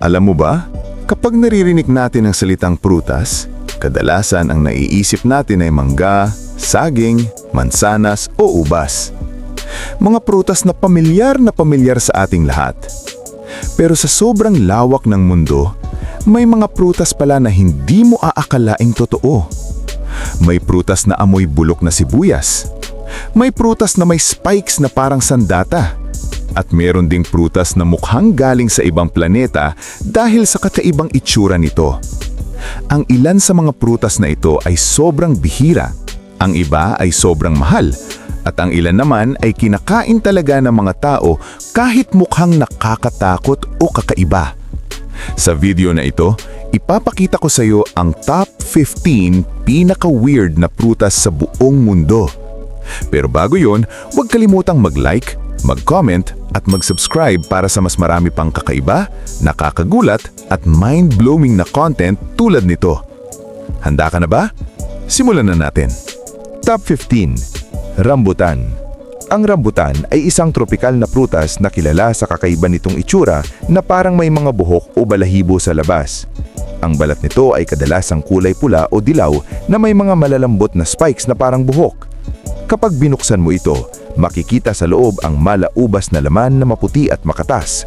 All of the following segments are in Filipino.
Alam mo ba, kapag naririnig natin ang salitang prutas, kadalasan ang naiisip natin ay mangga, saging, mansanas o ubas. Mga prutas na pamilyar sa ating lahat. Pero sa sobrang lawak ng mundo, may mga prutas pala na hindi mo aakalaing totoo. May prutas na amoy bulok na sibuyas. May prutas na may spikes na parang sandata. At meron ding prutas na mukhang galing sa ibang planeta dahil sa kakaibang itsura nito. Ang ilan sa mga prutas na ito ay sobrang bihira, ang iba ay sobrang mahal, at ang ilan naman ay kinakain talaga ng mga tao kahit mukhang nakakatakot o kakaiba. Sa video na ito, ipapakita ko sa iyo ang top 15 pinaka-weird na prutas sa buong mundo. Pero bago yon, huwag kalimutang mag-like, mag-comment at mag-subscribe para sa mas marami pang kakaiba, nakakagulat at mind-blowing na content tulad nito. Handa ka na ba? Simulan na natin. Top 15. Rambutan. Ang rambutan ay isang tropikal na prutas na kilala sa kakaiba nitong itsura na parang may mga buhok o balahibo sa labas. Ang balat nito ay kadalasang kulay pula o dilaw na may mga malalambot na spikes na parang buhok. Kapag binuksan mo ito, makikita sa loob ang malaubas na laman na maputi at makatas.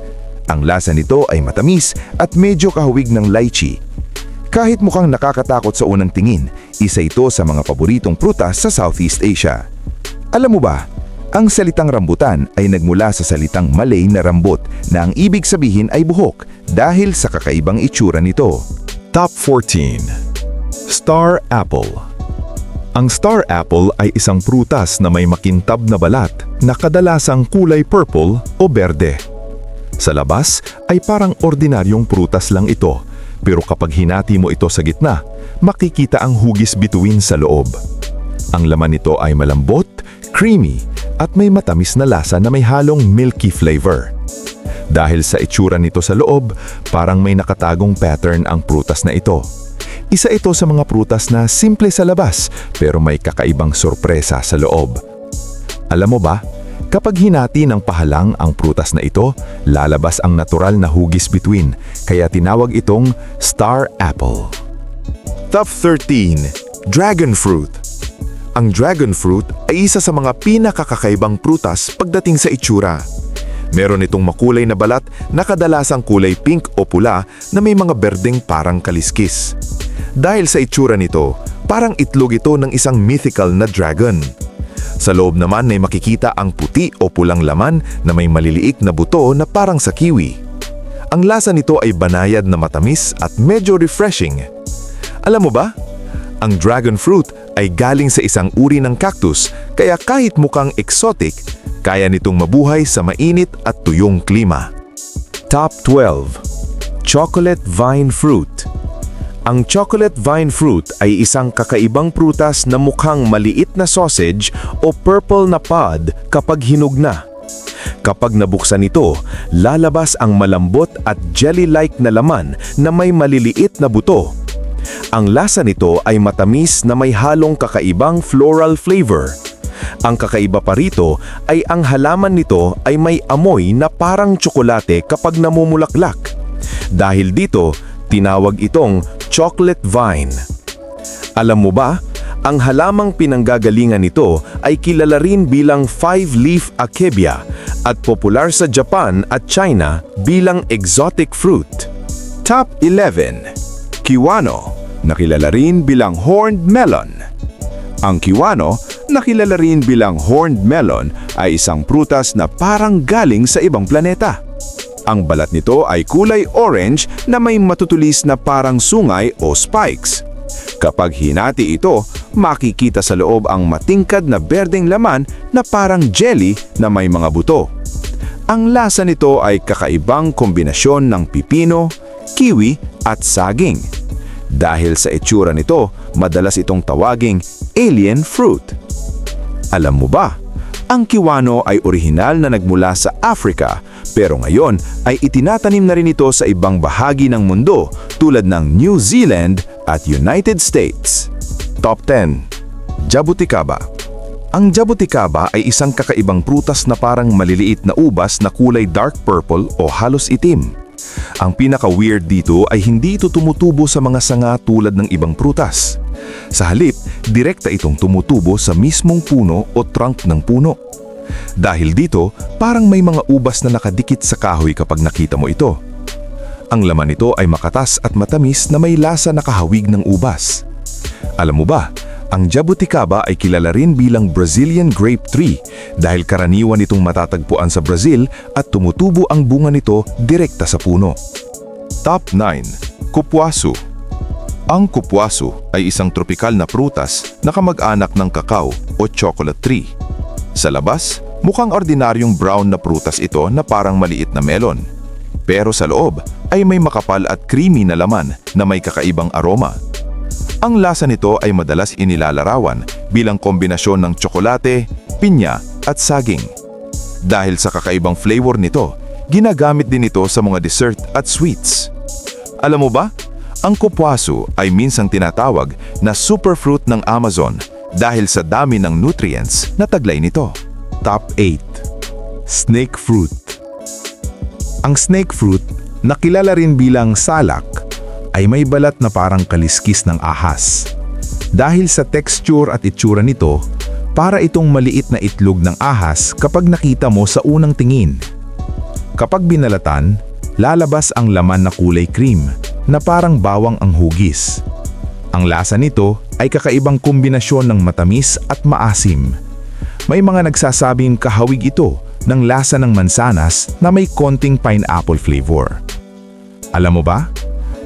Ang lasa nito ay matamis at medyo kahawig ng lychee. Kahit mukhang nakakatakot sa unang tingin, isa ito sa mga paboritong prutas sa Southeast Asia. Alam mo ba, ang salitang rambutan ay nagmula sa salitang Malay na rambut na ang ibig sabihin ay buhok dahil sa kakaibang itsura nito. Top 14. Star Apple. Ang star apple ay isang prutas na may makintab na balat na kadalasang kulay purple o berde. Sa labas ay parang ordinaryong prutas lang ito, pero kapag hinati mo ito sa gitna, makikita ang hugis bituin sa loob. Ang laman nito ay malambot, creamy, at may matamis na lasa na may halong milky flavor. Dahil sa itsura nito sa loob, parang may nakatagong pattern ang prutas na ito. Isa ito sa mga prutas na simple sa labas pero may kakaibang sorpresa sa loob. Alam mo ba, kapag hinati ng pahalang ang prutas na ito, lalabas ang natural na hugis bituin, kaya tinawag itong star apple. Top 13. Dragon fruit. Ang dragon fruit ay isa sa mga pinakakakaibang prutas pagdating sa itsura. Meron itong makulay na balat na kadalasang kulay pink o pula na may mga berdeng parang kaliskis. Dahil sa itsura nito, parang itlog ito ng isang mythical na dragon. Sa loob naman ay makikita ang puti o pulang laman na may maliliit na buto na parang sa kiwi. Ang lasa nito ay banayad na matamis at medyo refreshing. Alam mo ba? Ang dragon fruit ay galing sa isang uri ng cactus, kaya kahit mukhang exotic, kaya nitong mabuhay sa mainit at tuyong klima. Top 12. Chocolate vine fruit. Ang chocolate vine fruit ay isang kakaibang prutas na mukhang maliit na sausage o purple na pod kapag hinog na. Kapag nabuksan ito, lalabas ang malambot at jelly-like na laman na may maliliit na buto. Ang lasa nito ay matamis na may halong kakaibang floral flavor. Ang kakaiba pa rito ay ang halaman nito ay may amoy na parang tsokolate kapag namumulaklak. Dahil dito, tinawag itong chocolate vine. Alam mo ba, ang halamang pinanggagalingan nito ay kilala rin bilang five-leaf akebia at popular sa Japan at China bilang exotic fruit. Top 11. Kiwano, nakilala rin bilang horned melon. Ang kiwano, nakilala rin bilang horned melon, ay isang prutas na parang galing sa ibang planeta. Ang balat nito ay kulay orange na may matutulis na parang sungay o spikes. Kapag hinati ito, makikita sa loob ang matingkad na berdeng laman na parang jelly na may mga buto. Ang lasa nito ay kakaibang kombinasyon ng pipino, kiwi at saging. Dahil sa itsura nito, madalas itong tawaging alien fruit. Alam mo ba, ang kiwano ay orihinal na nagmula sa Africa, pero ngayon ay itinatanim na rin ito sa ibang bahagi ng mundo tulad ng New Zealand at United States. Top 10. Jabuticaba. Ang jabuticaba ay isang kakaibang prutas na parang maliliit na ubas na kulay dark purple o halos itim. Ang pinaka-weird dito ay hindi ito tumutubo sa mga sanga tulad ng ibang prutas. Sa halip, direkta itong tumutubo sa mismong puno o trunk ng puno. Dahil dito, parang may mga ubas na nakadikit sa kahoy kapag nakita mo ito. Ang laman nito ay makatas at matamis na may lasa na kahawig ng ubas. Alam mo ba, ang jabuticaba ay kilala rin bilang Brazilian grape tree dahil karaniwan itong matatagpuan sa Brazil at tumutubo ang bunga nito direkta sa puno. Top 9. Kupwasu. Ang kupwasu ay isang tropikal na prutas na kamag-anak ng kakao o chocolate tree. Sa labas, mukhang ordinaryong brown na prutas ito na parang maliit na melon. Pero sa loob ay may makapal at creamy na laman na may kakaibang aroma. Ang lasa nito ay madalas inilalarawan bilang kombinasyon ng tsokolate, pinya at saging. Dahil sa kakaibang flavor nito, ginagamit din ito sa mga dessert at sweets. Alam mo ba, ang kupwasu ay minsang tinatawag na superfruit ng Amazon dahil sa dami ng nutrients na taglay nito. Top 8. Snake fruit. Ang snake fruit, na kilala rin bilang salak, ay may balat na parang kaliskis ng ahas. Dahil sa texture at itsura nito, para itong maliit na itlog ng ahas kapag nakita mo sa unang tingin. Kapag binalatan, lalabas ang laman na kulay cream na parang bawang ang hugis. Ang lasa nito ay kakaibang kombinasyon ng matamis at maasim. May mga nagsasabing kahawig ito ng lasa ng mansanas na may konting pineapple flavor. Alam mo ba?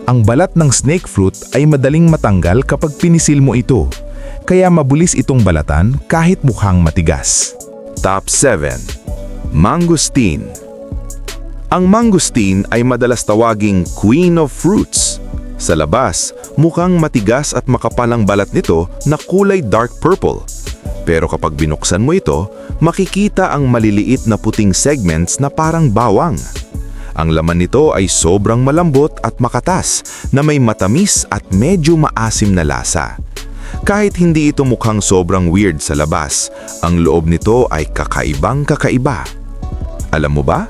Ang balat ng snake fruit ay madaling matanggal kapag pinisil mo ito, kaya mabulis itong balatan kahit mukhang matigas. Top 7. Mangosteen. Ang mangosteen ay madalas tawaging Queen of Fruits. Sa labas, mukhang matigas at makapal ang balat nito na kulay dark purple. Pero kapag binuksan mo ito, makikita ang maliliit na puting segments na parang bawang. Ang laman nito ay sobrang malambot at makatas na may matamis at medyo maasim na lasa. Kahit hindi ito mukhang sobrang weird sa labas, ang loob nito ay kakaibang kakaiba. Alam mo ba?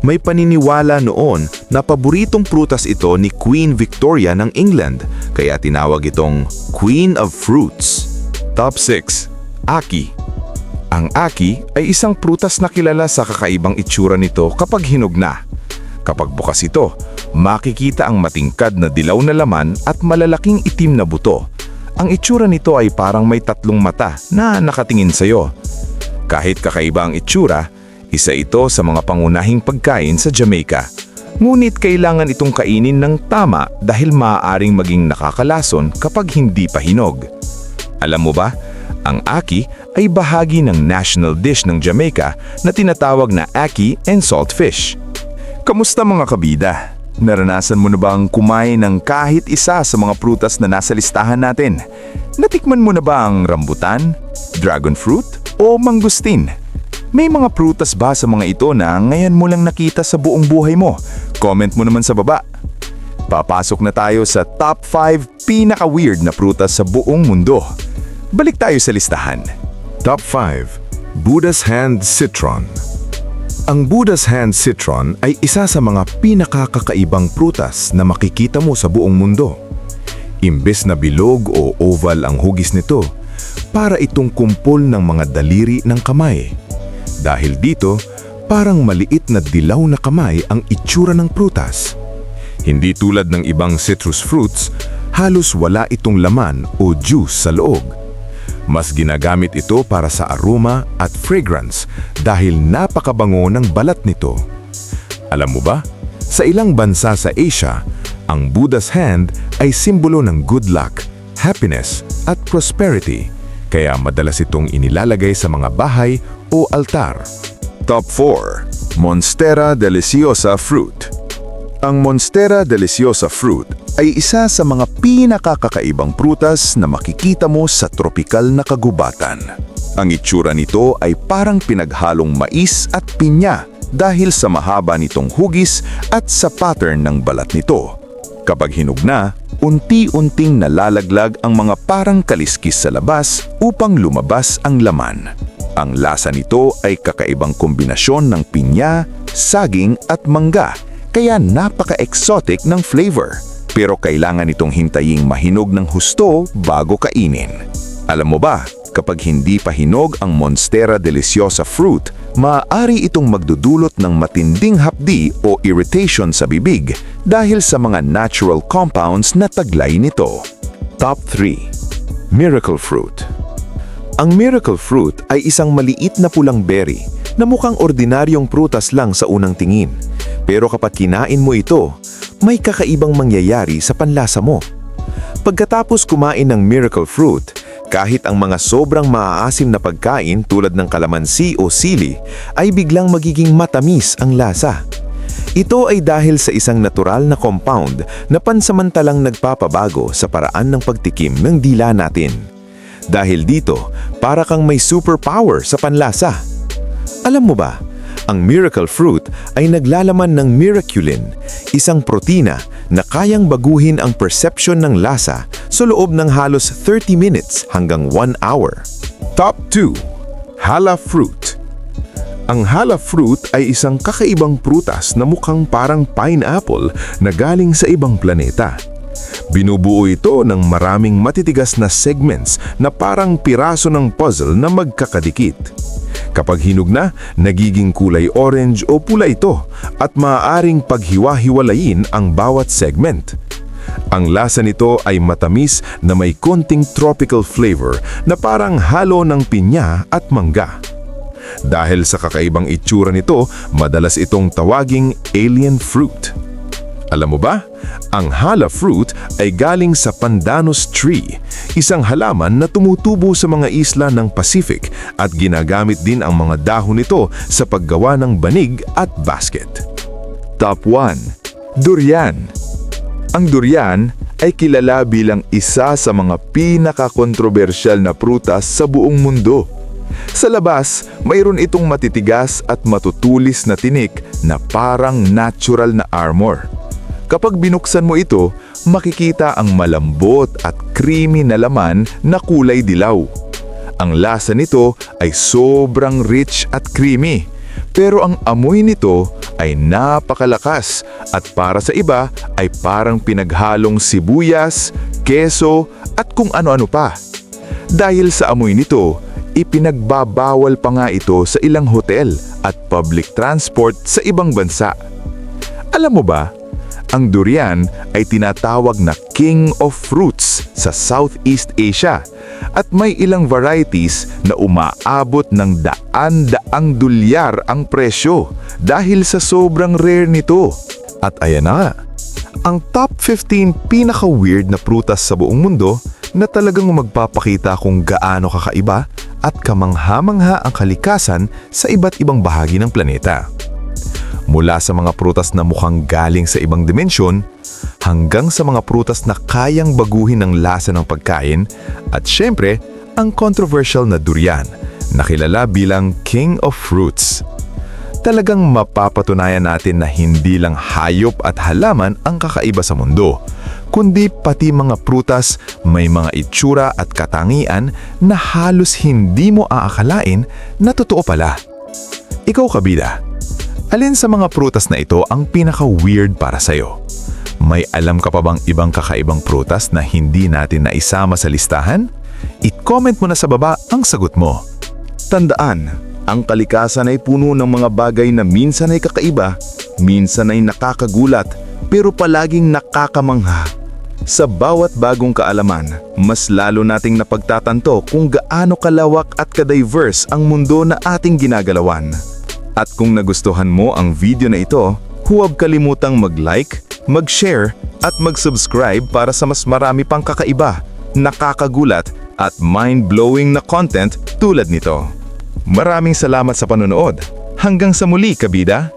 May paniniwala noon na paboritong prutas ito ni Queen Victoria ng England, kaya tinawag itong Queen of Fruits. Top 6. Aki. Ang aki ay isang prutas na kilala sa kakaibang itsura nito kapag hinog na. Kapag bukas ito, makikita ang matingkad na dilaw na laman at malalaking itim na buto. Ang itsura nito ay parang may tatlong mata na nakatingin sa iyo. Kahit kakaiba ang itsura, isa ito sa mga pangunahing pagkain sa Jamaica. Ngunit kailangan itong kainin ng tama dahil maaaring maging nakakalason kapag hindi pa hinog. Alam mo ba, ang aki ay bahagi ng national dish ng Jamaica na tinatawag na ackee and saltfish. Kamusta mga kabida? Naranasan mo na bang kumain ng kahit isa sa mga prutas na nasa listahan natin? Natikman mo na ba ang rambutan, dragon fruit o mangosteen? May mga prutas ba sa mga ito na ngayon mo lang nakita sa buong buhay mo? Comment mo naman sa baba. Papasok na tayo sa top 5 pinaka-weird na prutas sa buong mundo. Balik tayo sa listahan. Top 5. Buddha's Hand Citron. Ang Buddha's Hand Citron ay isa sa mga pinakakakaibang prutas na makikita mo sa buong mundo. Imbes na bilog o oval ang hugis nito, para itong kumpol ng mga daliri ng kamay. Dahil dito, parang maliit na dilaw na kamay ang itsura ng prutas. Hindi tulad ng ibang citrus fruits, halos wala itong laman o juice sa loob. Mas ginagamit ito para sa aroma at fragrance dahil napakabango ng balat nito. Alam mo ba, sa ilang bansa sa Asia, ang Buddha's Hand ay simbolo ng good luck, happiness at prosperity, kaya madalas itong inilalagay sa mga bahay o altar. Top 4. Monstera deliciosa fruit. Ang Monstera deliciosa fruit ay isa sa mga pinakakakaibang prutas na makikita mo sa tropikal na kagubatan. Ang itsura nito ay parang pinaghalong mais at pinya dahil sa mahaba nitong hugis at sa pattern ng balat nito. Kapag hinog na, unti-unting nalalaglag ang mga parang kaliskis sa labas upang lumabas ang laman. Ang lasa nito ay kakaibang kombinasyon ng pinya, saging at mangga, kaya napaka-exotic ng flavor. Pero kailangan itong hintaying mahinog ng husto bago kainin. Alam mo ba, kapag hindi pa hinog ang Monstera Deliciosa fruit, maaari itong magdudulot ng matinding hapdi o irritation sa bibig dahil sa mga natural compounds na taglay nito. Top 3. Miracle Fruit. Ang miracle fruit ay isang maliit na pulang berry na mukhang ordinaryong prutas lang sa unang tingin. Pero kapag kinain mo ito, may kakaibang mangyayari sa panlasa mo. Pagkatapos kumain ng miracle fruit, kahit ang mga sobrang maaasim na pagkain tulad ng kalamansi o sili, ay biglang magiging matamis ang lasa. Ito ay dahil sa isang natural na compound na pansamantalang nagpapabago sa paraan ng pagtikim ng dila natin. Dahil dito, para kang may superpower sa panlasa. Alam mo ba, ang miracle fruit ay naglalaman ng miraculin, isang protina na kayang baguhin ang perception ng lasa sa loob ng halos 30 minutes hanggang 1 hour. Top 2. Hala Fruit. Ang hala fruit ay isang kakaibang prutas na mukhang parang pineapple na galing sa ibang planeta. Binubuo ito ng maraming matitigas na segments na parang piraso ng puzzle na magkakadikit. Kapag hinog na, nagiging kulay orange o pula ito at maaaring paghiwa-hiwalayin ang bawat segment. Ang lasa nito ay matamis na may konting tropical flavor na parang halo ng pinya at mangga. Dahil sa kakaibang itsura nito, madalas itong tawaging alien fruit. Alam mo ba, ang hala fruit ay galing sa pandanus tree, isang halaman na tumutubo sa mga isla ng Pacific at ginagamit din ang mga dahon nito sa paggawa ng banig at basket. Top 1. Durian. Ang durian ay kilala bilang isa sa mga pinaka-kontrobersyal na prutas sa buong mundo. Sa labas, mayroon itong matitigas at matutulis na tinik na parang natural na armor. Kapag binuksan mo ito, makikita ang malambot at creamy na laman na kulay dilaw. Ang lasa nito ay sobrang rich at creamy, pero ang amoy nito ay napakalakas at para sa iba ay parang pinaghalong sibuyas, keso at kung ano-ano pa. Dahil sa amoy nito, ipinagbabawal pa nga ito sa ilang hotel at public transport sa ibang bansa. Alam mo ba, ang durian ay tinatawag na King of Fruits sa Southeast Asia at may ilang varieties na umaabot ng daan-daang dolyar ang presyo dahil sa sobrang rare nito. At ayan na nga, ang top 15 pinaka-weird na prutas sa buong mundo na talagang magpapakita kung gaano kakaiba at kamangha-mangha ang kalikasan sa iba't ibang bahagi ng planeta. Mula sa mga prutas na mukhang galing sa ibang dimensyon, hanggang sa mga prutas na kayang baguhin ang lasa ng pagkain, at syempre, ang controversial na durian, na kilala bilang King of Fruits. Talagang mapapatunayan natin na hindi lang hayop at halaman ang kakaiba sa mundo, kundi pati mga prutas may mga itsura at katangian na halos hindi mo aakalain na totoo pala. Ikaw kabida, alin sa mga prutas na ito ang pinaka-weird para sa'yo? May alam ka pa bang ibang kakaibang prutas na hindi natin naisama sa listahan? I-comment mo na sa baba ang sagot mo. Tandaan, ang kalikasan ay puno ng mga bagay na minsan ay kakaiba, minsan ay nakakagulat, pero palaging nakakamangha. Sa bawat bagong kaalaman, mas lalo nating napagtatanto kung gaano kalawak at ka-diverse ang mundo na ating ginagalawan. At kung nagustuhan mo ang video na ito, huwag kalimutang mag-like, mag-share at mag-subscribe para sa mas marami pang kakaiba, nakakagulat at mind-blowing na content tulad nito. Maraming salamat sa panonood. Hanggang sa muli, kabida!